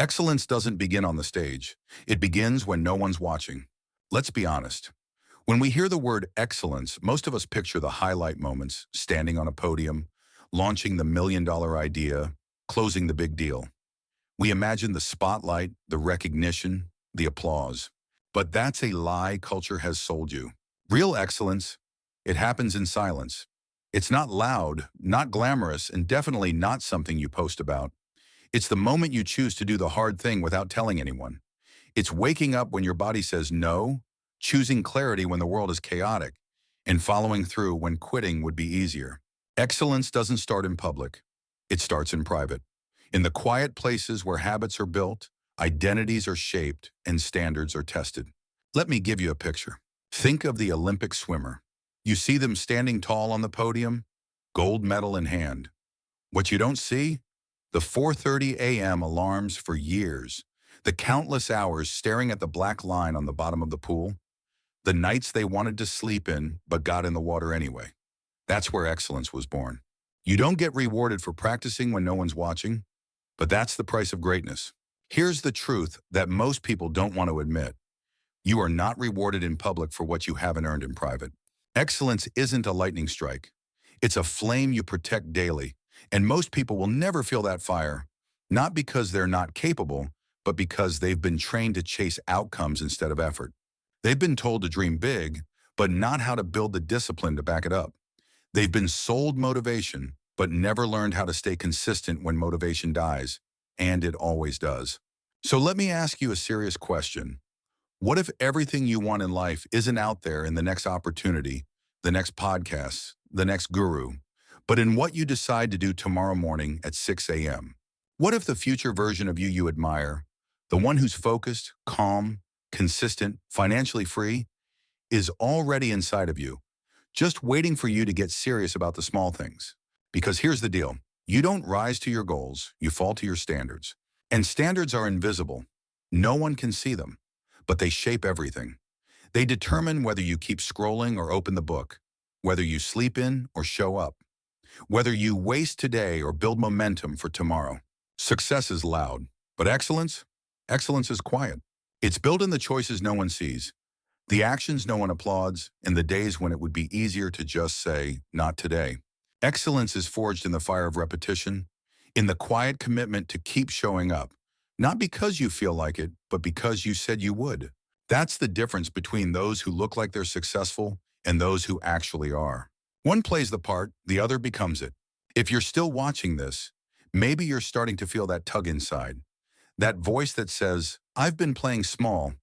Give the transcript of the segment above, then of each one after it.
Excellence doesn't begin on the stage. It begins when no one's watching. Let's be honest. When we hear the word excellence, most of us picture the highlight moments, standing on a podium, launching the million-dollar idea, closing the big deal. We imagine the spotlight, the recognition, the applause. But that's a lie culture has sold you. Real excellence, it happens in silence. It's not loud, not glamorous, and definitely not something you post about. It's the moment you choose to do the hard thing without telling anyone. It's waking up when your body says no, choosing clarity when the world is chaotic, and following through when quitting would be easier. Excellence doesn't start in public. It starts in private. In the quiet places where habits are built, identities are shaped, and standards are tested. Let me give you a picture. Think of the Olympic swimmer. You see them standing tall on the podium, gold medal in hand. What you don't see? The 4:30 a.m. alarms for years, the countless hours staring at the black line on the bottom of the pool, the nights they wanted to sleep in but got in the water anyway. That's where excellence was born. You don't get rewarded for practicing when no one's watching, but that's the price of greatness. Here's the truth that most people don't want to admit. You are not rewarded in public for what you haven't earned in private. Excellence isn't a lightning strike. It's a flame you protect daily, and most people will never feel that fire, not because they're not capable, but because they've been trained to chase outcomes instead of effort. They've been told to dream big, but not how to build the discipline to back it up. They've been sold motivation, but never learned how to stay consistent when motivation dies, and it always does. So let me ask you a serious question. What if everything you want in life isn't out there in the next opportunity, the next podcast, the next guru, but in what you decide to do tomorrow morning at 6 a.m.? What if the future version of you admire, the one who's focused, calm, consistent, financially free, is already inside of you, just waiting for you to get serious about the small things? Because here's the deal. You don't rise to your goals, you fall to your standards. And standards are invisible. No one can see them, but they shape everything. They determine whether you keep scrolling or open the book, whether you sleep in or show up, whether you waste today or build momentum for tomorrow. Success is loud, but excellence is quiet. It's built in the choices no one sees, the actions no one applauds, and the days when it would be easier to just say, not today. Excellence is forged in the fire of repetition, in the quiet commitment to keep showing up, not because you feel like it, but because you said you would. That's the difference between those who look like they're successful and those who actually are. One plays the part, the other becomes it. If you're still watching this, maybe you're starting to feel that tug inside, that voice that says, I've been playing small.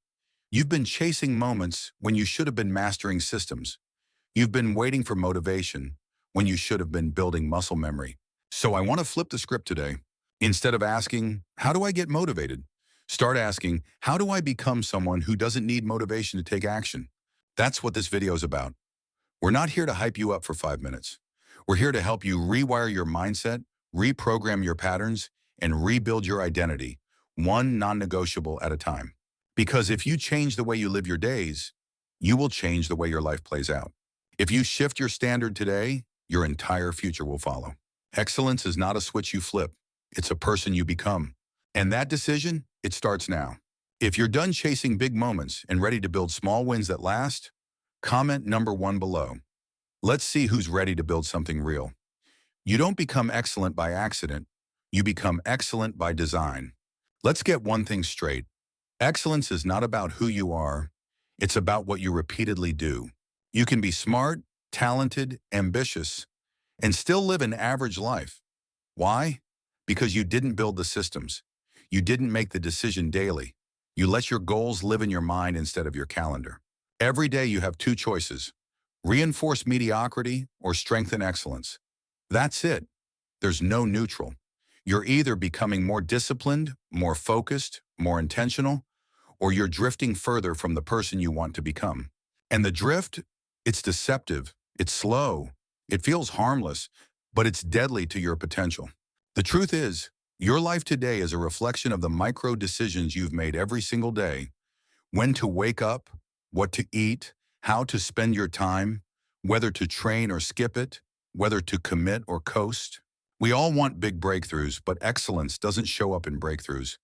You've been chasing moments when you should have been mastering systems. You've been waiting for motivation when you should have been building muscle memory. So I want to flip the script today. Instead of asking, how do I get motivated? Start asking, how do I become someone who doesn't need motivation to take action? That's what this video is about. We're not here to hype you up for 5 minutes. We're here to help you rewire your mindset, reprogram your patterns, and rebuild your identity, one non-negotiable at a time. Because if you change the way you live your days, you will change the way your life plays out. If you shift your standard today, your entire future will follow. Excellence is not a switch you flip. It's a person you become. And that decision, it starts now. If you're done chasing big moments and ready to build small wins that last, comment number 1 below. Let's see who's ready to build something real. You don't become excellent by accident. You become excellent by design. Let's get one thing straight. Excellence is not about who you are. It's about what you repeatedly do. You can be smart, talented, ambitious, and still live an average life. Why? Because you didn't build the systems. You didn't make the decision daily. You let your goals live in your mind instead of your calendar. Every day you have 2 choices: reinforce mediocrity or strengthen excellence. That's it. There's no neutral. You're either becoming more disciplined, more focused, more intentional, or you're drifting further from the person you want to become. And the drift, it's deceptive, it's slow, it feels harmless, but it's deadly to your potential. The truth is, your life today is a reflection of the micro decisions you've made every single day: when to wake up, what to eat, how to spend your time, whether to train or skip it, whether to commit or coast. We all want big breakthroughs, but excellence doesn't show up in breakthroughs.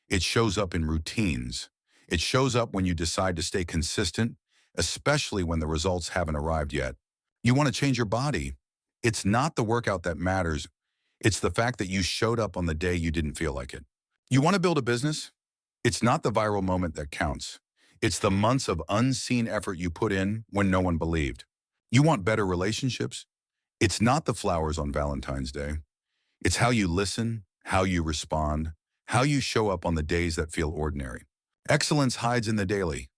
It shows up in routines. It shows up when you decide to stay consistent, especially when the results haven't arrived yet. You want to change your body. It's not the workout that matters. It's the fact that you showed up on the day you didn't feel like it. You want to build a business? It's not the viral moment that counts. It's the months of unseen effort you put in when no one believed. You want better relationships? It's not the flowers on Valentine's Day. It's how you listen, how you respond, how you show up on the days that feel ordinary. Excellence hides in the daily,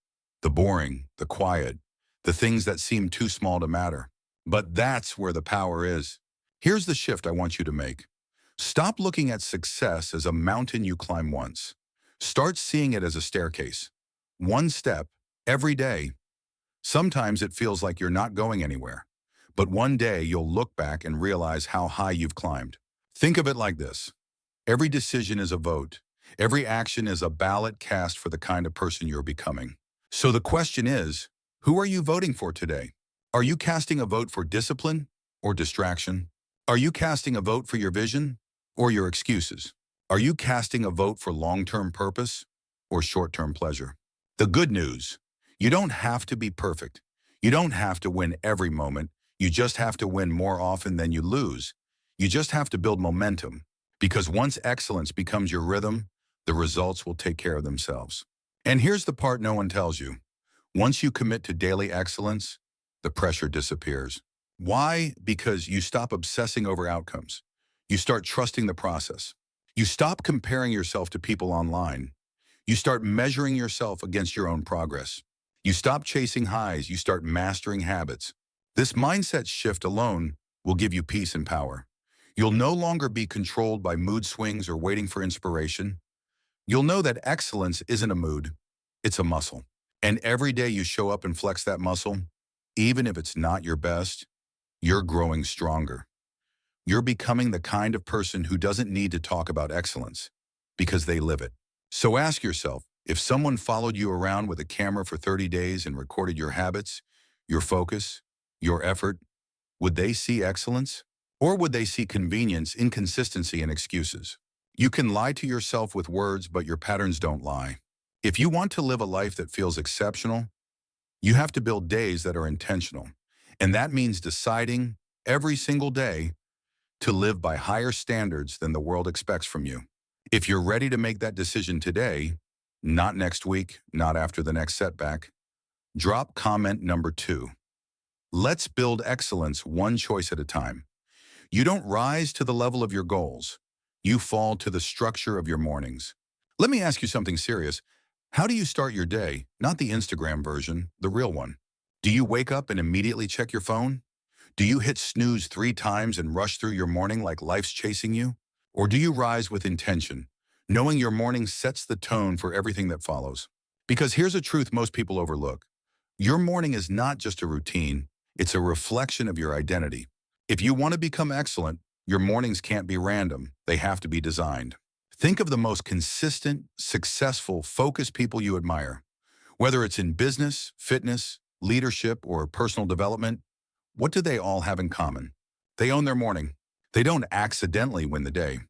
the boring, the quiet, the things that seem too small to matter. But that's where the power is. Here's the shift I want you to make. Stop looking at success as a mountain you climb once. Start seeing it as a staircase. One step, every day. Sometimes it feels like you're not going anywhere. But one day you'll look back and realize how high you've climbed. Think of it like this. Every decision is a vote. Every action is a ballot cast for the kind of person you're becoming. So the question is, who are you voting for today? Are you casting a vote for discipline or distraction? Are you casting a vote for your vision or your excuses? Are you casting a vote for long-term purpose or short-term pleasure? The good news, you don't have to be perfect. You don't have to win every moment. You just have to win more often than you lose. You just have to build momentum. Because once excellence becomes your rhythm, the results will take care of themselves. And here's the part no one tells you. Once you commit to daily excellence, the pressure disappears. Why? Because you stop obsessing over outcomes. You start trusting the process. You stop comparing yourself to people online. You start measuring yourself against your own progress. You stop chasing highs. You start mastering habits. This mindset shift alone will give you peace and power. You'll no longer be controlled by mood swings or waiting for inspiration. You'll know that excellence isn't a mood, it's a muscle. And every day you show up and flex that muscle, even if it's not your best, you're growing stronger. You're becoming the kind of person who doesn't need to talk about excellence because they live it. So ask yourself, if someone followed you around with a camera for 30 days and recorded your habits, your focus, your effort, would they see excellence? Or would they see convenience, inconsistency, and excuses? You can lie to yourself with words, but your patterns don't lie. If you want to live a life that feels exceptional, you have to build days that are intentional. And that means deciding every single day to live by higher standards than the world expects from you. If you're ready to make that decision today, not next week, not after the next setback, drop comment number 2. Let's build excellence one choice at a time. You don't rise to the level of your goals. You fall to the structure of your mornings. Let me ask you something serious. How do you start your day? Not the Instagram version, the real one. Do you wake up and immediately check your phone? Do you hit snooze 3 times and rush through your morning like life's chasing you? Or do you rise with intention, knowing your morning sets the tone for everything that follows? Because here's a truth most people overlook. Your morning is not just a routine, it's a reflection of your identity. If you want to become excellent, your mornings can't be random. They have to be designed. Think of the most consistent, successful, focused people you admire. Whether it's in business, fitness, leadership, or personal development, what do they all have in common? They own their morning. They don't accidentally win the day.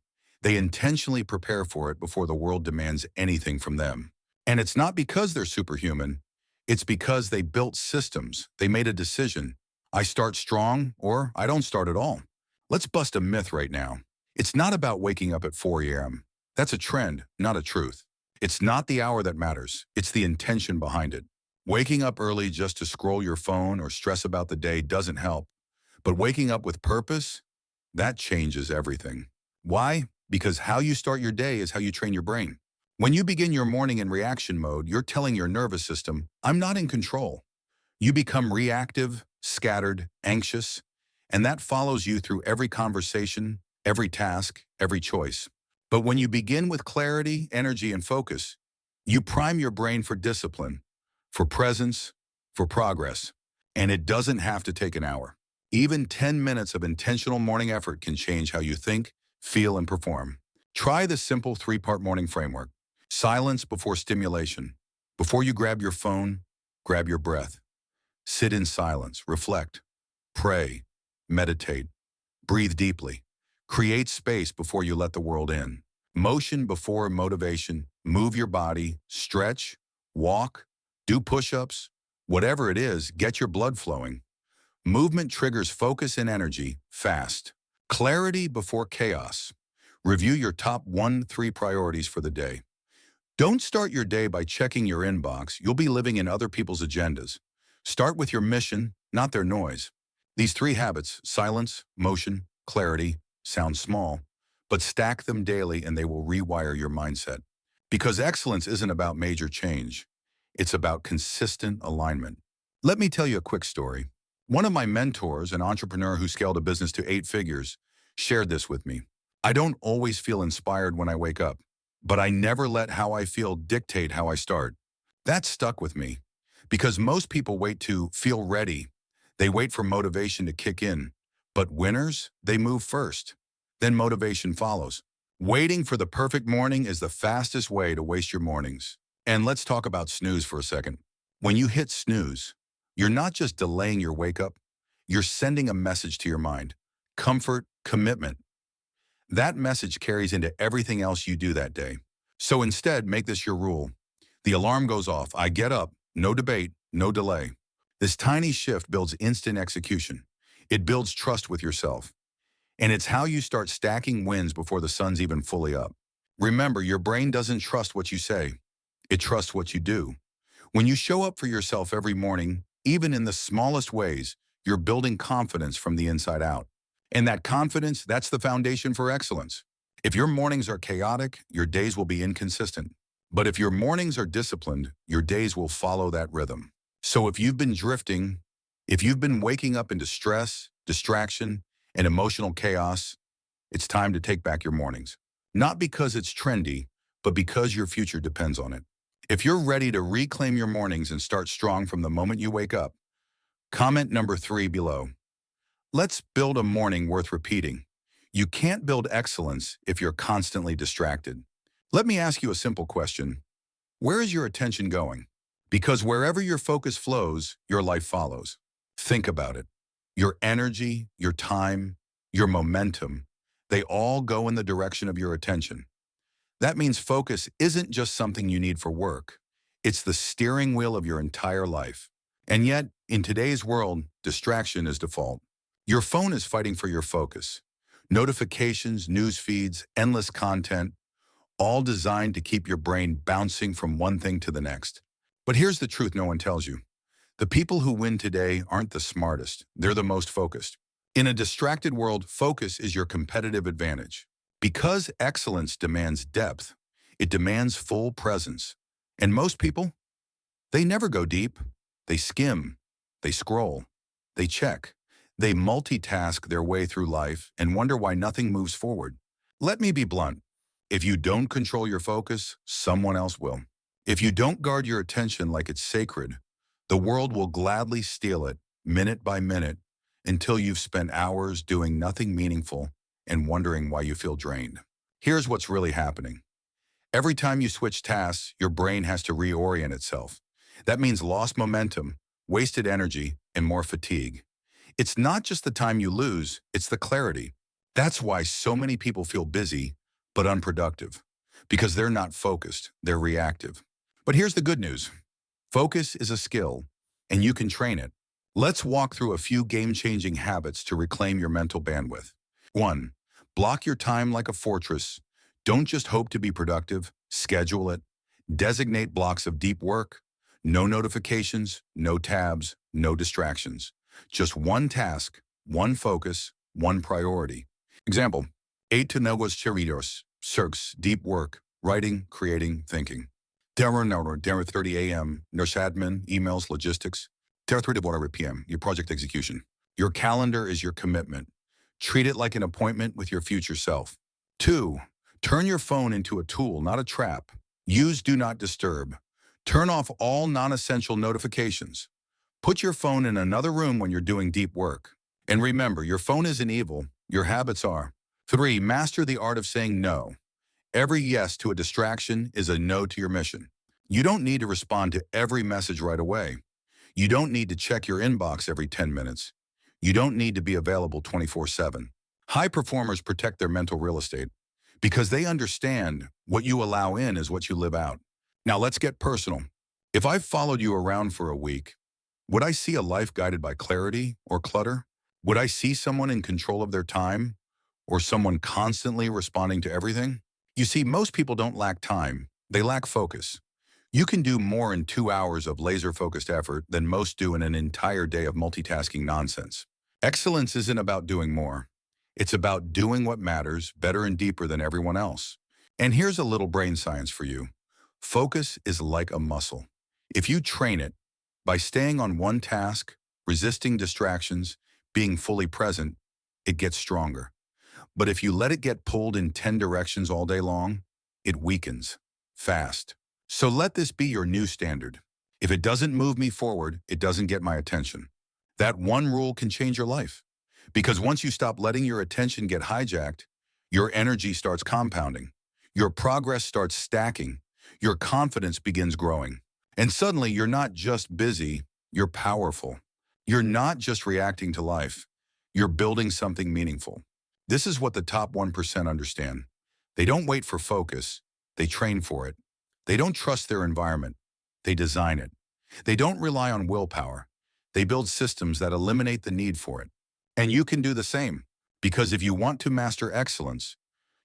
They intentionally prepare for it before the world demands anything from them. And it's not because they're superhuman. It's because they built systems. They made a decision. I start strong or I don't start at all. Let's bust a myth right now. It's not about waking up at 4 a.m. That's a trend, not a truth. It's not the hour that matters. It's the intention behind it. Waking up early just to scroll your phone or stress about the day doesn't help. But waking up with purpose, that changes everything. Why? Because how you start your day is how you train your brain. When you begin your morning in reaction mode, you're telling your nervous system, I'm not in control. You become reactive, scattered, anxious, and that follows you through every conversation, every task, every choice. But when you begin with clarity, energy, and focus, you prime your brain for discipline, for presence, for progress. And it doesn't have to take an hour. Even 10 minutes of intentional morning effort can change how you think, feel, and perform. Try the simple 3-part morning framework. Silence before stimulation. Before you grab your phone, grab your breath. Sit in silence, reflect, pray, meditate, breathe deeply. Create space before you let the world in. Motion before motivation. Move your body, stretch, walk, do push-ups. Whatever it is, get your blood flowing. Movement triggers focus and energy fast. Clarity before chaos. Review your top 1-3 priorities for the day. Don't start your day by checking your inbox. You'll be living in other people's agendas. Start with your mission, not their noise. These 3 habits, silence, motion, clarity, sound small, but stack them daily and they will rewire your mindset. Because excellence isn't about major change. It's about consistent alignment. Let me tell you a quick story. One of my mentors, an entrepreneur who scaled a business to 8 figures, shared this with me. I don't always feel inspired when I wake up, but I never let how I feel dictate how I start. That stuck with me because most people wait to feel ready. They wait for motivation to kick in, but winners, they move first. Then motivation follows. Waiting for the perfect morning is the fastest way to waste your mornings. And let's talk about snooze for a second. When you hit snooze, you're not just delaying your wake up, you're sending a message to your mind. Comfort, commitment. That message carries into everything else you do that day. So instead, make this your rule. The alarm goes off. I get up. No debate, no delay. This tiny shift builds instant execution. It builds trust with yourself. And it's how you start stacking wins before the sun's even fully up. Remember, your brain doesn't trust what you say. It trusts what you do. When you show up for yourself every morning, even in the smallest ways, you're building confidence from the inside out. And that confidence, that's the foundation for excellence. If your mornings are chaotic, your days will be inconsistent. But if your mornings are disciplined, your days will follow that rhythm. So if you've been drifting, if you've been waking up into stress, distraction, and emotional chaos, it's time to take back your mornings. Not because it's trendy, but because your future depends on it. If you're ready to reclaim your mornings and start strong from the moment you wake up, comment number 3 below. Let's build a morning worth repeating. You can't build excellence if you're constantly distracted. Let me ask you a simple question. Where is your attention going? Because wherever your focus flows, your life follows. Think about it. Your energy, your time, your momentum, they all go in the direction of your attention. That means focus isn't just something you need for work. It's the steering wheel of your entire life. And yet, in today's world, distraction is default. Your phone is fighting for your focus. Notifications, news feeds, endless content, all designed to keep your brain bouncing from one thing to the next. But here's the truth no one tells you. The people who win today aren't the smartest. They're the most focused. In a distracted world, focus is your competitive advantage. Because excellence demands depth, it demands full presence. And most people, they never go deep. They skim, they scroll, they check. They multitask their way through life and wonder why nothing moves forward. Let me be blunt. If you don't control your focus, someone else will. If you don't guard your attention like it's sacred, the world will gladly steal it, minute by minute, until you've spent hours doing nothing meaningful and wondering why you feel drained. Here's what's really happening. Every time you switch tasks, your brain has to reorient itself. That means lost momentum, wasted energy, and more fatigue. It's not just the time you lose, it's the clarity. That's why so many people feel busy, but unproductive. Because they're not focused, they're reactive. But here's the good news. Focus is a skill, and you can train it. Let's walk through a few game-changing habits to reclaim your mental bandwidth. 1. Block your time like a fortress. Don't just hope to be productive, schedule it. Designate blocks of deep work. No notifications, no tabs, no distractions. Just one task, one focus, one priority. Example, 8 to negocios, circs, deep work, writing, creating, thinking. 30 a.m., nurse admin, emails, logistics. 3 p.m., your project execution. Your calendar is your commitment. Treat it like an appointment with your future self. 2, turn your phone into a tool, not a trap. Use Do Not Disturb. Turn off all non-essential notifications. Put your phone in another room when you're doing deep work. And remember, your phone isn't evil, your habits are. 3, master the art of saying no. Every yes to a distraction is a no to your mission. You don't need to respond to every message right away. You don't need to check your inbox every 10 minutes. You don't need to be available 24/7. High performers protect their mental real estate because they understand what you allow in is what you live out. Now let's get personal. If I've followed you around for a week, would I see a life guided by clarity or clutter? Would I see someone in control of their time or someone constantly responding to everything? You see, most people don't lack time, they lack focus. You can do more in 2 hours of laser-focused effort than most do in an entire day of multitasking nonsense. Excellence isn't about doing more. It's about doing what matters better and deeper than everyone else. And here's a little brain science for you. Focus is like a muscle. If you train it by staying on one task, resisting distractions, being fully present, it gets stronger. But if you let it get pulled in 10 directions all day long, it weakens fast. So let this be your new standard. If it doesn't move me forward, it doesn't get my attention. That one rule can change your life. Because once you stop letting your attention get hijacked, your energy starts compounding. Your progress starts stacking. Your confidence begins growing. And suddenly you're not just busy, you're powerful. You're not just reacting to life. You're building something meaningful. This is what the top 1% understand. They don't wait for focus. They train for it. They don't trust their environment. They design it. They don't rely on willpower. They build systems that eliminate the need for it. And you can do the same. Because if you want to master excellence,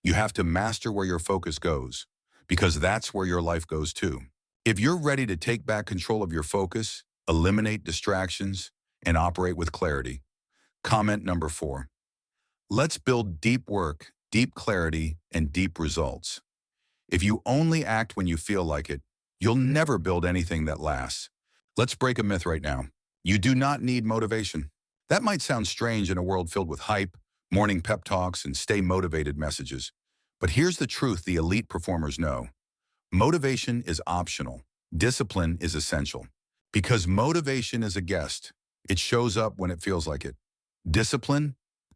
you have to master where your focus goes. Because that's where your life goes too. If you're ready to take back control of your focus, eliminate distractions, and operate with clarity, comment number 4. Let's build deep work, deep clarity, and deep results. If you only act when you feel like it, you'll never build anything that lasts. Let's break a myth right now. You do not need motivation. That might sound strange in a world filled with hype, morning pep talks, and stay motivated messages. But here's the truth the elite performers know. Motivation is optional. Discipline is essential. Because motivation is a guest. It shows up when it feels like it. Discipline?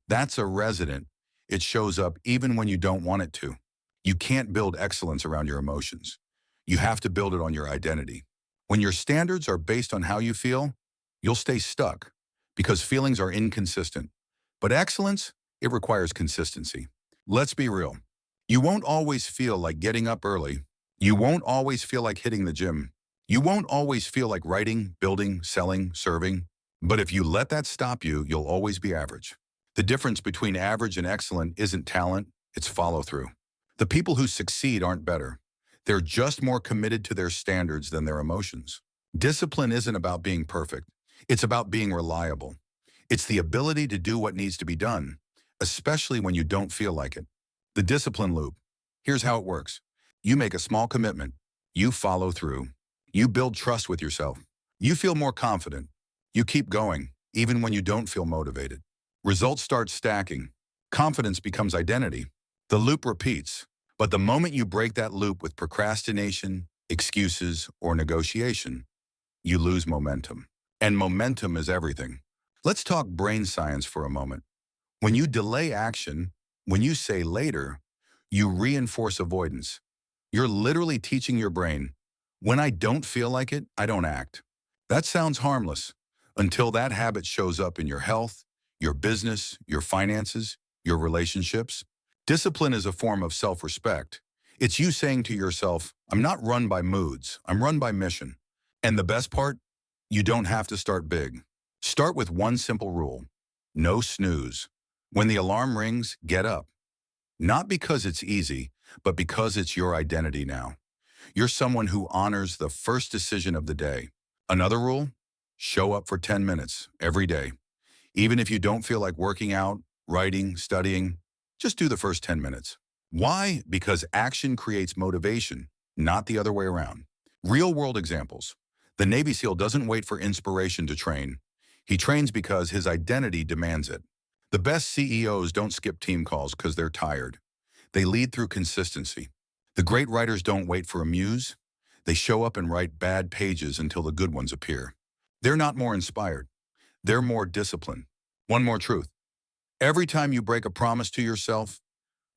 That's a resident. It shows up even when you don't want it to. You can't build excellence around your emotions. You have to build it on your identity. When your standards are based on how you feel, you'll stay stuck because feelings are inconsistent. But excellence, it requires consistency. Let's be real. You won't always feel like getting up early. You won't always feel like hitting the gym. You won't always feel like writing, building, selling, serving. But if you let that stop you, you'll always be average. The difference between average and excellent isn't talent, it's follow-through. The people who succeed aren't better. They're just more committed to their standards than their emotions. Discipline isn't about being perfect. It's about being reliable. It's the ability to do what needs to be done, especially when you don't feel like it. The discipline loop. Here's how it works. You make a small commitment. You follow through. You build trust with yourself. You feel more confident. You keep going, even when you don't feel motivated. Results start stacking. Confidence becomes identity. The loop repeats. But the moment you break that loop with procrastination, excuses, or negotiation, you lose momentum. And momentum is everything. Let's talk brain science for a moment. When you delay action, when you say later, you reinforce avoidance. You're literally teaching your brain, when I don't feel like it, I don't act. That sounds harmless until that habit shows up in your health, your business, your finances, your relationships. Discipline is a form of self-respect. It's you saying to yourself, I'm not run by moods, I'm run by mission. And the best part? You don't have to start big. Start with one simple rule. No snooze. When the alarm rings, get up. Not because it's easy, but because it's your identity now. You're someone who honors the first decision of the day. Another rule? Show up for 10 minutes every day. Even if you don't feel like working out, writing, studying, just do the first 10 minutes. Why? Because action creates motivation, not the other way around. Real-world examples. The Navy SEAL doesn't wait for inspiration to train. He trains because his identity demands it. The best CEOs don't skip team calls because they're tired. They lead through consistency. The great writers don't wait for a muse. They show up and write bad pages until the good ones appear. They're not more inspired. They're more disciplined. One more truth. Every time you break a promise to yourself,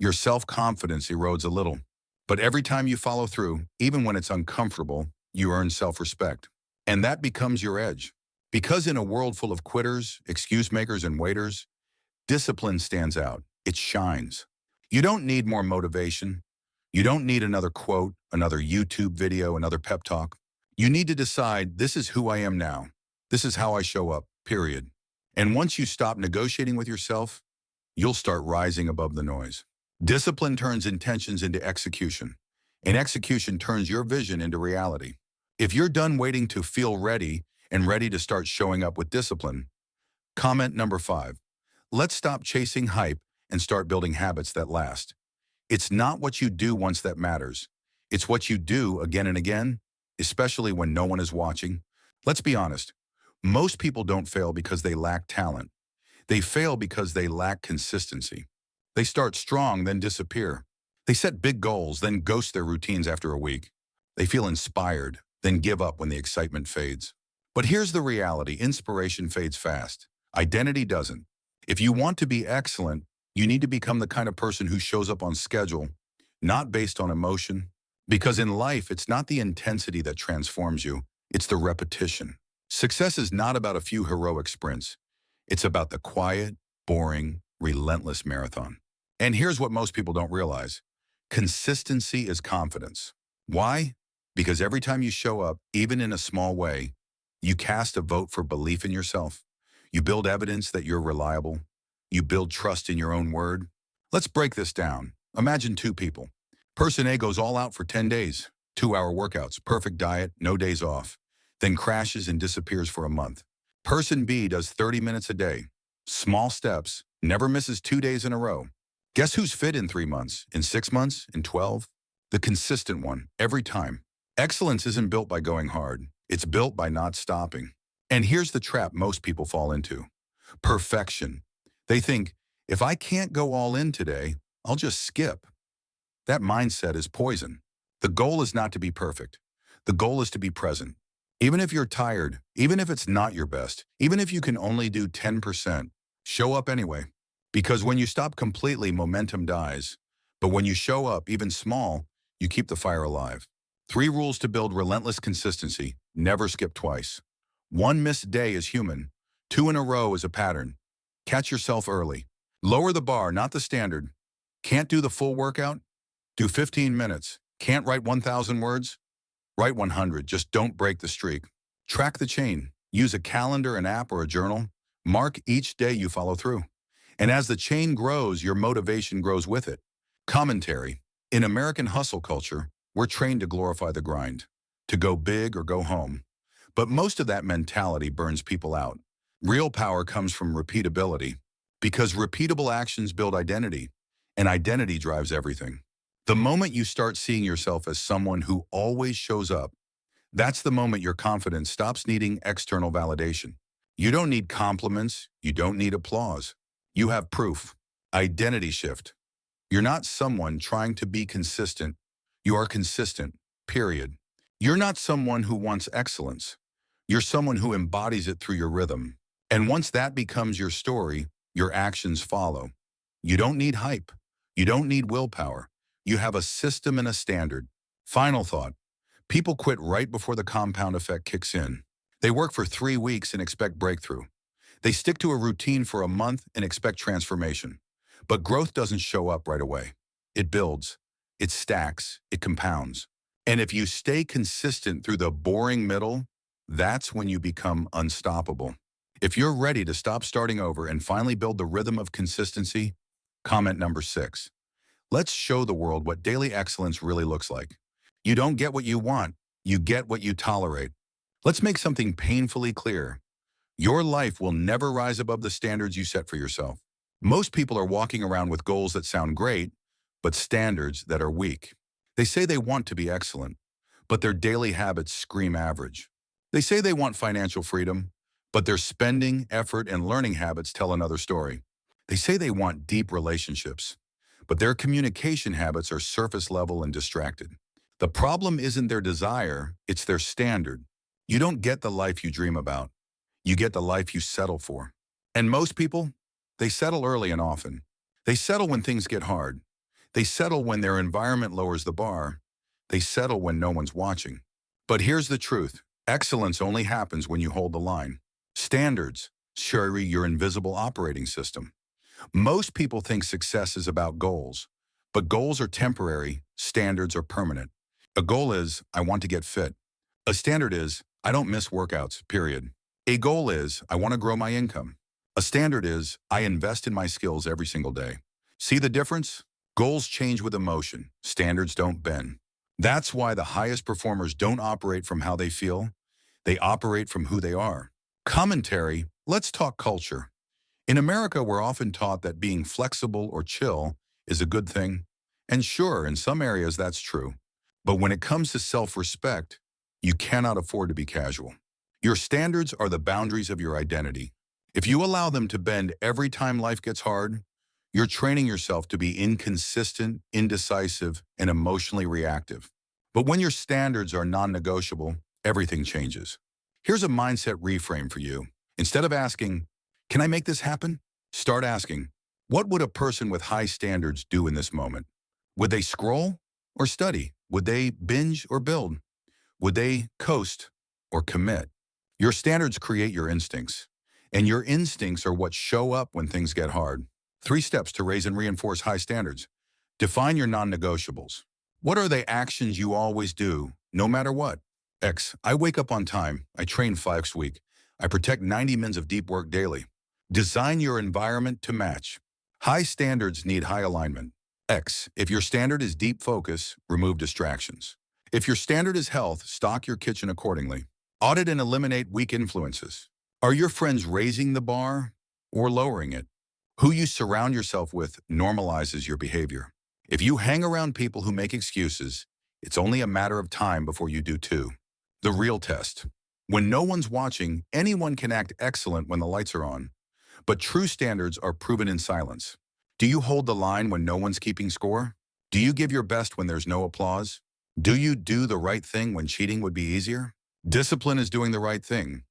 your self-confidence erodes a little. But every time you follow through, even when it's uncomfortable, you earn self-respect. And that becomes your edge. Because in a world full of quitters, excuse makers, and waiters, discipline stands out. It shines. You don't need more motivation. You don't need another quote, another YouTube video, another pep talk. You need to decide, this is who I am now. This is how I show up, period. And once you stop negotiating with yourself, you'll start rising above the noise. Discipline turns intentions into execution, and execution turns your vision into reality. If you're done waiting to feel ready and ready to start showing up with discipline, comment number 5. Let's stop chasing hype and start building habits that last. It's not what you do once that matters. It's what you do again and again, especially when no one is watching. Let's be honest. Most people don't fail because they lack talent. They fail because they lack consistency. They start strong, then disappear. They set big goals, then ghost their routines after a week. They feel inspired, then give up when the excitement fades. But here's the reality: inspiration fades fast. Identity doesn't. If you want to be excellent, you need to become the kind of person who shows up on schedule, not based on emotion. Because in life, it's not the intensity that transforms you, it's the repetition. Success is not about a few heroic sprints. It's about the quiet, boring, relentless marathon. And here's what most people don't realize. Consistency is confidence. Why? Because every time you show up, even in a small way, you cast a vote for belief in yourself. You build evidence that you're reliable. You build trust in your own word. Let's break this down. Imagine two people. Person A goes all out for 10 days, 2-hour workouts, perfect diet, no days off, then crashes and disappears for a month. Person B does 30 minutes a day, small steps, never misses 2 days in a row. Guess who's fit in 3 months, in 6 months, in 12? The consistent one, every time. Excellence isn't built by going hard. It's built by not stopping. And here's the trap most people fall into. Perfection. They think, if I can't go all in today, I'll just skip. That mindset is poison. The goal is not to be perfect. The goal is to be present. Even if you're tired, even if it's not your best, even if you can only do 10%, show up anyway. Because when you stop completely, momentum dies. But when you show up, even small, you keep the fire alive. 3 rules to build relentless consistency. Never skip twice. 1 missed day is human. 2 in a row is a pattern. Catch yourself early. Lower the bar, not the standard. Can't do the full workout? Do 15 minutes. Can't write 1,000 words? Write 100, just don't break the streak. Track the chain. Use a calendar, an app, or a journal. Mark each day you follow through. And as the chain grows, your motivation grows with it. Commentary. In American hustle culture, we're trained to glorify the grind, to go big or go home. But most of that mentality burns people out. Real power comes from repeatability, because repeatable actions build identity, and identity drives everything. The moment you start seeing yourself as someone who always shows up, that's the moment your confidence stops needing external validation. You don't need compliments. You don't need applause. You have proof. Identity shift. You're not someone trying to be consistent. You are consistent, period. You're not someone who wants excellence. You're someone who embodies it through your rhythm. And once that becomes your story, your actions follow. You don't need hype. You don't need willpower. You have a system and a standard. Final thought. People quit right before the compound effect kicks in. They work for 3 weeks and expect breakthrough. They stick to a routine for a month and expect transformation. But growth doesn't show up right away. It builds. It stacks. It compounds. And if you stay consistent through the boring middle, that's when you become unstoppable. If you're ready to stop starting over and finally build the rhythm of consistency, comment number 6. Let's show the world what daily excellence really looks like. You don't get what you want, you get what you tolerate. Let's make something painfully clear. Your life will never rise above the standards you set for yourself. Most people are walking around with goals that sound great, but standards that are weak. They say they want to be excellent, but their daily habits scream average. They say they want financial freedom, but their spending, effort, and learning habits tell another story. They say they want deep relationships, but their communication habits are surface level and distracted. The problem isn't their desire, it's their standard. You don't get the life you dream about. You get the life you settle for. And most people, they settle early and often. They settle when things get hard. They settle when their environment lowers the bar. They settle when no one's watching. But here's the truth. Excellence only happens when you hold the line. Standards, your invisible operating system. Most people think success is about goals, But goals are temporary, standards are permanent. A goal is, I want to get fit. A standard is, I don't miss workouts, period. A goal is, I want to grow my income. A standard is, I invest in my skills every single day. See the difference? Goals change with emotion. Standards don't bend. That's why the highest performers don't operate from how they feel. They operate from who they are. Commentary, let's talk culture. In America, we're often taught that being flexible or chill is a good thing. And sure, in some areas that's true. But when it comes to self-respect, you cannot afford to be casual. Your standards are the boundaries of your identity. If you allow them to bend every time life gets hard, you're training yourself to be inconsistent, indecisive, and emotionally reactive. But when your standards are non-negotiable, everything changes. Here's a mindset reframe for you. Instead of asking, can I make this happen? Start asking, what would a person with high standards do in this moment? Would they scroll or study? Would they binge or build? Would they coast or commit? Your standards create your instincts, and your instincts are what show up when things get hard. 3 steps to raise and reinforce high standards. Define your non-negotiables. What are the actions you always do, no matter what? X, I wake up on time. I train 5 times a week. I protect 90 minutes of deep work daily. Design your environment to match. High standards need high alignment. X, if your standard is deep focus, remove distractions. If your standard is health, stock your kitchen accordingly. Audit and eliminate weak influences. Are your friends raising the bar or lowering it? Who you surround yourself with normalizes your behavior. If you hang around people who make excuses, it's only a matter of time before you do too. The real test. When no one's watching, anyone can act excellent when the lights are on. But true standards are proven in silence. Do you hold the line when no one's keeping score? Do you give your best when there's no applause? Do you do the right thing when cheating would be easier? Discipline is doing the right thing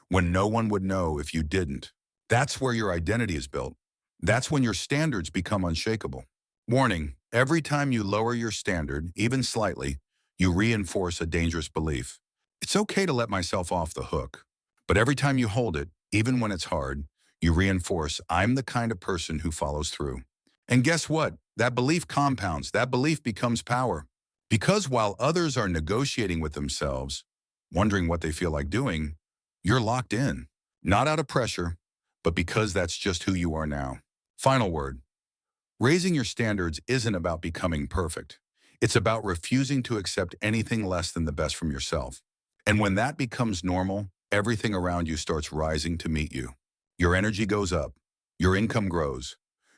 when no one would know if you didn't. That's where your identity is built. That's when your standards become unshakable. Warning, every time you lower your standard, even slightly, you reinforce a dangerous belief. It's okay to let myself off the hook. But every time you hold it, even when it's hard, you reinforce, I'm the kind of person who follows through. And guess what? That belief compounds. That belief becomes power. Because while others are negotiating with themselves, wondering what they feel like doing, you're locked in. Not out of pressure, but because that's just who you are now. Final word. Raising your standards isn't about becoming perfect. It's about refusing to accept anything less than the best from yourself. And when that becomes normal, everything around you starts rising to meet you. Your energy goes up, your income grows,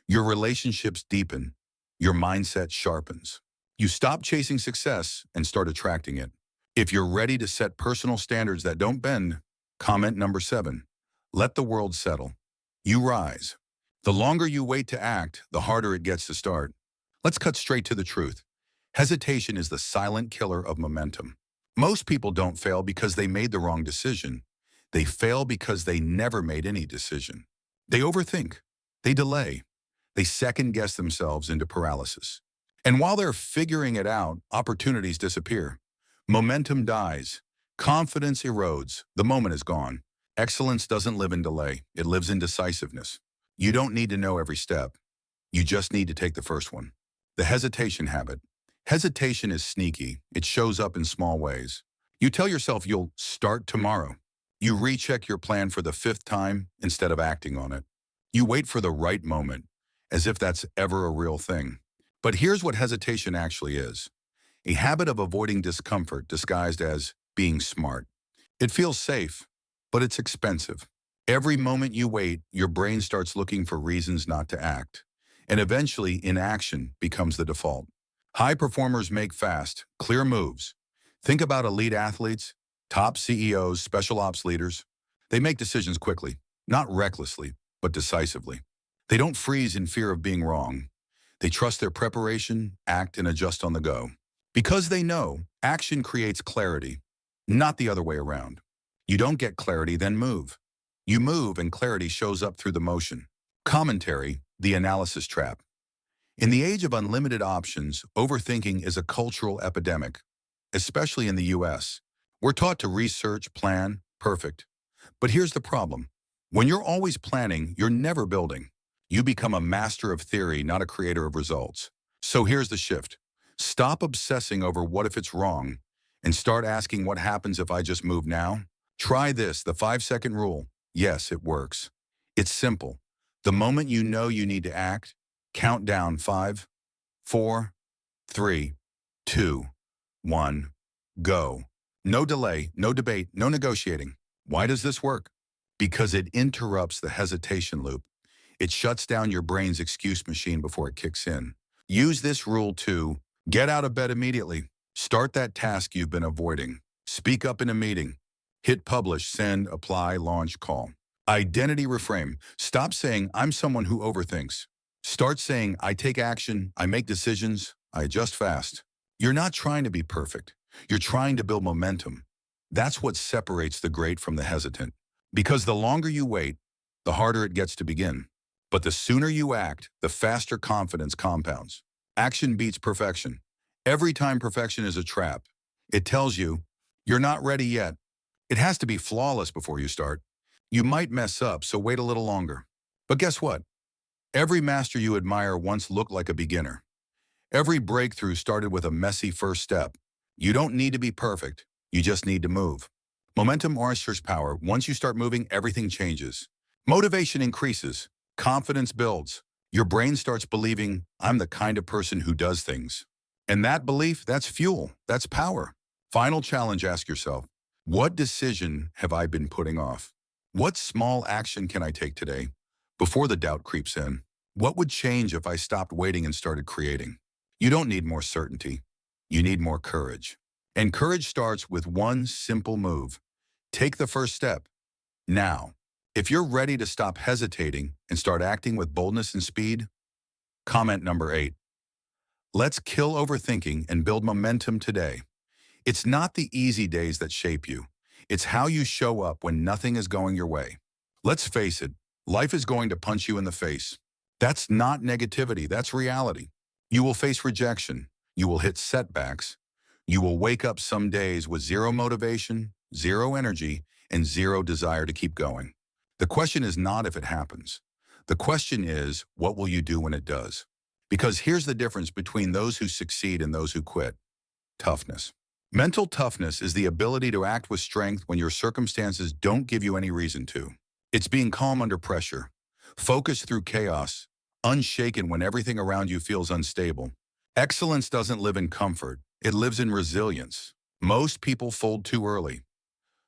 your relationships deepen, your mindset sharpens. You stop chasing success and start attracting it. If you're ready to set personal standards that don't bend, comment number 7. Let the world settle. You rise. The longer you wait to act, the harder it gets to start. Let's cut straight to the truth. Hesitation is the silent killer of momentum. Most people don't fail because they made the wrong decision. They fail because they never made any decision. They overthink. They delay. They second-guess themselves into paralysis. And while they're figuring it out, opportunities disappear. Momentum dies. Confidence erodes. The moment is gone. Excellence doesn't live in delay. It lives in decisiveness. You don't need to know every step. You just need to take the first one. The hesitation habit. Hesitation is sneaky. It shows up in small ways. You tell yourself you'll start tomorrow. You recheck your plan for the 5th time instead of acting on it. You wait for the right moment, as if that's ever a real thing. But here's what hesitation actually is. A habit of avoiding discomfort disguised as being smart. It feels safe, but it's expensive. Every moment you wait, your brain starts looking for reasons not to act. And eventually, inaction becomes the default. High performers make fast, clear moves. Think about elite athletes, top CEOs, special ops leaders. They make decisions quickly, not recklessly, but decisively. They don't freeze in fear of being wrong. They trust their preparation, act, and adjust on the go. Because they know action creates clarity, not the other way around. You don't get clarity, then move. You move and clarity shows up through the motion. Commentary, the analysis trap. In the age of unlimited options, overthinking is a cultural epidemic, especially in the US. We're taught to research, plan, perfect. But here's the problem. When you're always planning, you're never building. You become a master of theory, not a creator of results. So here's the shift. Stop obsessing over what if it's wrong and start asking what happens if I just move now. Try this, the 5-second rule. Yes, it works. It's simple. The moment you know you need to act, count down 5, 4, 3, 2, 1, go. No delay, no debate, no negotiating. Why does this work? Because it interrupts the hesitation loop. It shuts down your brain's excuse machine before it kicks in. Use this rule to get out of bed immediately. Start that task you've been avoiding. Speak up in a meeting. Hit publish, send, apply, launch, call. Identity reframe. Stop saying, I'm someone who overthinks. Start saying, I take action, I make decisions, I adjust fast. You're not trying to be perfect. You're trying to build momentum. That's what separates the great from the hesitant. Because the longer you wait, the harder it gets to begin. But the sooner you act, the faster confidence compounds. Action beats perfection. Every time perfection is a trap, it tells you, you're not ready yet. It has to be flawless before you start. You might mess up, so wait a little longer. But guess what? Every master you admire once looked like a beginner. Every breakthrough started with a messy first step. You don't need to be perfect. You just need to move. Momentum ushers power. Once you start moving, everything changes. Motivation increases. Confidence builds. Your brain starts believing, I'm the kind of person who does things. And that belief, that's fuel. That's power. Final challenge, ask yourself, what decision have I been putting off? What small action can I take today before the doubt creeps in? What would change if I stopped waiting and started creating? You don't need more certainty. You need more courage. And courage starts with one simple move. Take the first step. Now, if you're ready to stop hesitating and start acting with boldness and speed, comment number 8. Let's kill overthinking and build momentum today. It's not the easy days that shape you. It's how you show up when nothing is going your way. Let's face it, life is going to punch you in the face. That's not negativity, that's reality. You will face rejection. You will hit setbacks. You will wake up some days with zero motivation, zero energy, and zero desire to keep going. The question is not if it happens. The question is, what will you do when it does? Because here's the difference between those who succeed and those who quit. Toughness. Mental toughness is the ability to act with strength when your circumstances don't give you any reason to. It's being calm under pressure, focused through chaos, unshaken when everything around you feels unstable. Excellence doesn't live in comfort. It lives in resilience. Most people fold too early.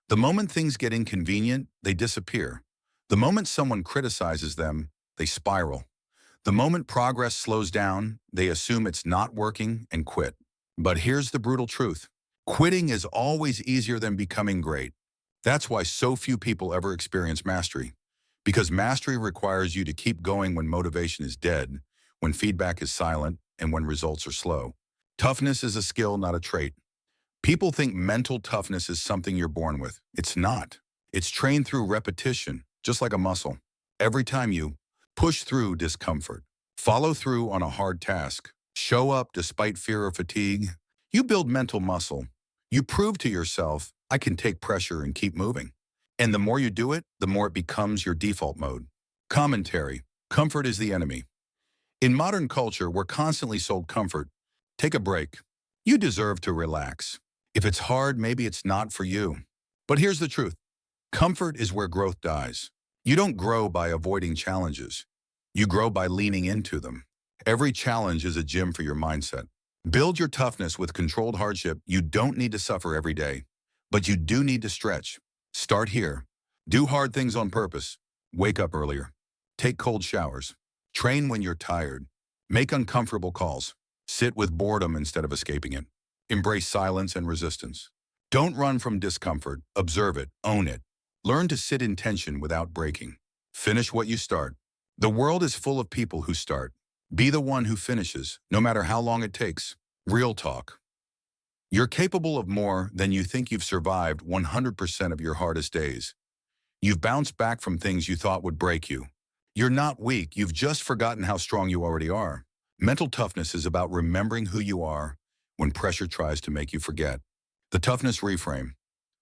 The moment things get inconvenient, they disappear. The moment someone criticizes them, they spiral. The moment progress slows down, they assume it's not working and quit. But here's the brutal truth. Quitting is always easier than becoming great. That's why so few people ever experience mastery. Because mastery requires you to keep going when motivation is dead, when feedback is silent, and when results are slow. Toughness is a skill, not a trait. People think mental toughness is something you're born with. It's not. It's trained through repetition, just like a muscle. Every time you push through discomfort, follow through on a hard task, show up despite fear or fatigue, you build mental muscle. You prove to yourself, I can take pressure and keep moving. And the more you do it, the more it becomes your default mode. Commentary. Comfort is the enemy. In modern culture, we're constantly sold comfort. Take a break. You deserve to relax. If it's hard, maybe it's not for you. But here's the truth. Comfort is where growth dies. You don't grow by avoiding challenges. You grow by leaning into them. Every challenge is a gym for your mindset. Build your toughness with controlled hardship. You don't need to suffer every day, but you do need to stretch. Start here. Do hard things on purpose. Wake up earlier. Take cold showers. Train when you're tired. Make uncomfortable calls. Sit with boredom instead of escaping it. Embrace silence and resistance. Don't run from discomfort. Observe it. Own it. Learn to sit in tension without breaking. Finish what you start. The world is full of people who start. Be the one who finishes, no matter how long it takes. Real talk. You're capable of more than you think. You've survived 100% of your hardest days. You've bounced back from things you thought would break you. You're not weak. You've just forgotten how strong you already are. Mental toughness is about remembering who you are when pressure tries to make you forget. The toughness reframe.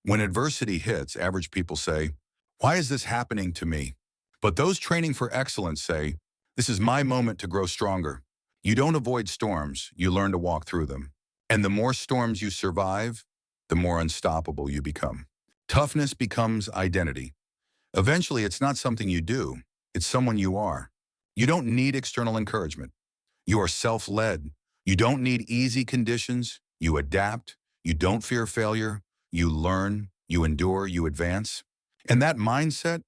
When adversity hits, average people say, why is this happening to me? But those training for excellence say, this is my moment to grow stronger. You don't avoid storms, you learn to walk through them. And the more storms you survive, the more unstoppable you become. Toughness becomes identity. Eventually, it's not something you do, it's someone you are. You don't need external encouragement. You are self-led. You don't need easy conditions. You adapt. You don't fear failure. You learn. You endure. You advance. And that mindset,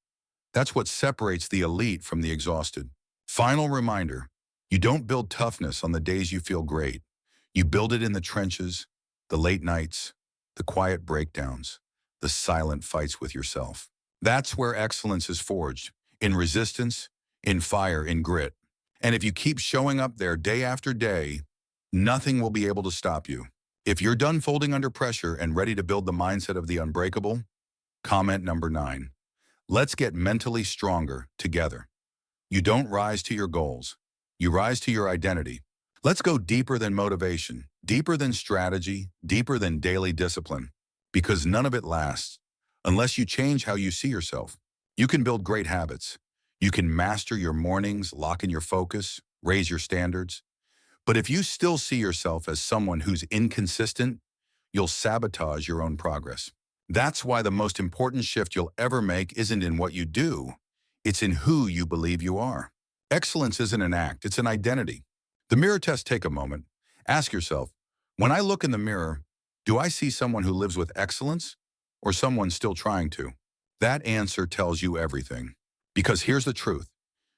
that's what separates the elite from the exhausted. Final reminder, you don't build toughness on the days you feel great. You build it in the trenches, the late nights, the quiet breakdowns, the silent fights with yourself. That's where excellence is forged, in resistance, in fire, in grit. And if you keep showing up there day after day, nothing will be able to stop you. If you're done folding under pressure and ready to build the mindset of the unbreakable, comment number 9. Let's get mentally stronger together. You don't rise to your goals. You rise to your identity. Let's go deeper than motivation, deeper than strategy, deeper than daily discipline, because none of it lasts unless you change how you see yourself. You can build great habits. You can master your mornings, lock in your focus, raise your standards. But if you still see yourself as someone who's inconsistent, you'll sabotage your own progress. That's why the most important shift you'll ever make isn't in what you do. It's in who you believe you are. Excellence isn't an act, it's an identity. The mirror test, take a moment. Ask yourself, when I look in the mirror, do I see someone who lives with excellence or someone still trying to? That answer tells you everything. Because here's the truth.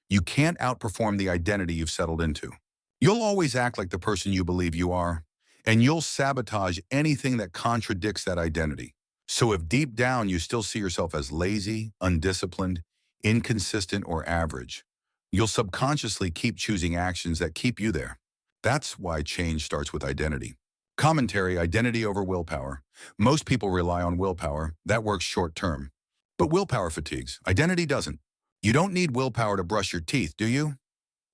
You can't outperform the identity you've settled into. You'll always act like the person you believe you are, and you'll sabotage anything that contradicts that identity. So if deep down you still see yourself as lazy, undisciplined, inconsistent, or average, you'll subconsciously keep choosing actions that keep you there. That's why change starts with identity. Commentary, identity over willpower. Most people rely on willpower. That works short term. But willpower fatigues. Identity doesn't. You don't need willpower to brush your teeth, do you?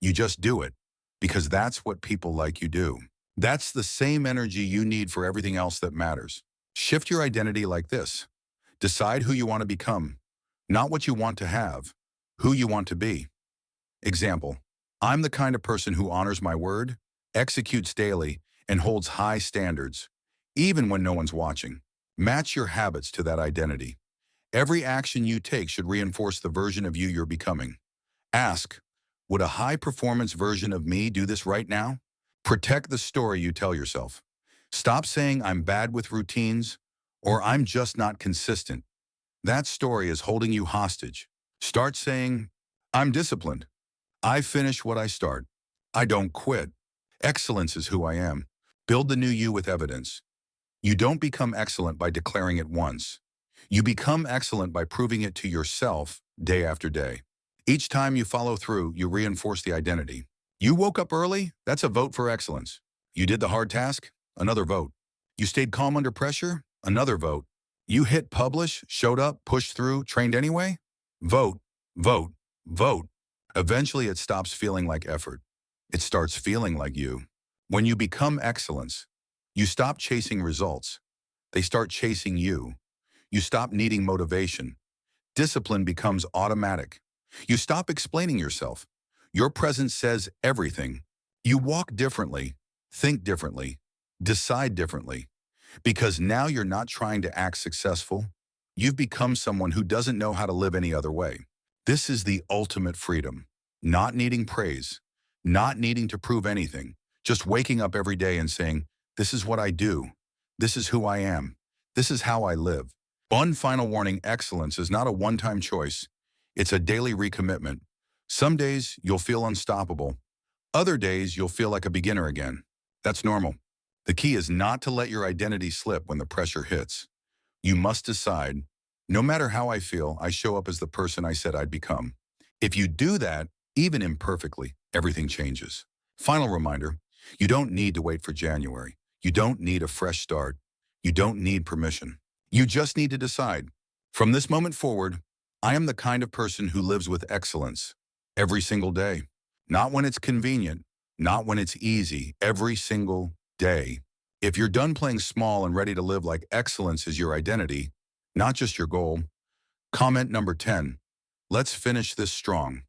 You just do it, because that's what people like you do. That's the same energy you need for everything else that matters. Shift your identity like this. Decide who you want to become, not what you want to have, who you want to be. Example, I'm the kind of person who honors my word, executes daily, and holds high standards, even when no one's watching. Match your habits to that identity. Every action you take should reinforce the version of you you're becoming. Ask, would a high-performance version of me do this right now? Protect the story you tell yourself. Stop saying I'm bad with routines or I'm just not consistent. That story is holding you hostage. Start saying, I'm disciplined. I finish what I start. I don't quit. Excellence is who I am. Build the new you with evidence. You don't become excellent by declaring it once. You become excellent by proving it to yourself day after day. Each time you follow through, you reinforce the identity. You woke up early? That's a vote for excellence. You did the hard task? Another vote. You stayed calm under pressure? Another vote. You hit publish, showed up, pushed through, trained anyway? Vote, vote, vote. Eventually it stops feeling like effort. It starts feeling like you. When you become excellence, you stop chasing results. They start chasing you. You stop needing motivation. Discipline becomes automatic. You stop explaining yourself. Your presence says everything. You walk differently, think differently, decide differently. Because now you're not trying to act successful. You've become someone who doesn't know how to live any other way. This is the ultimate freedom. Not needing praise, not needing to prove anything. Just waking up every day and saying, this is what I do. This is who I am. This is how I live. One final warning, excellence is not a one-time choice. It's a daily recommitment. Some days you'll feel unstoppable. Other days you'll feel like a beginner again. That's normal. The key is not to let your identity slip when the pressure hits. You must decide, no matter how I feel, I show up as the person I said I'd become. If you do that, even imperfectly, everything changes. Final reminder, you don't need to wait for January. You don't need a fresh start. You don't need permission. You just need to decide. From this moment forward, I am the kind of person who lives with excellence every single day. Not when it's convenient, not when it's easy, every single day. If you're done playing small and ready to live like excellence is your identity, not just your goal, comment number 10. Let's finish this strong.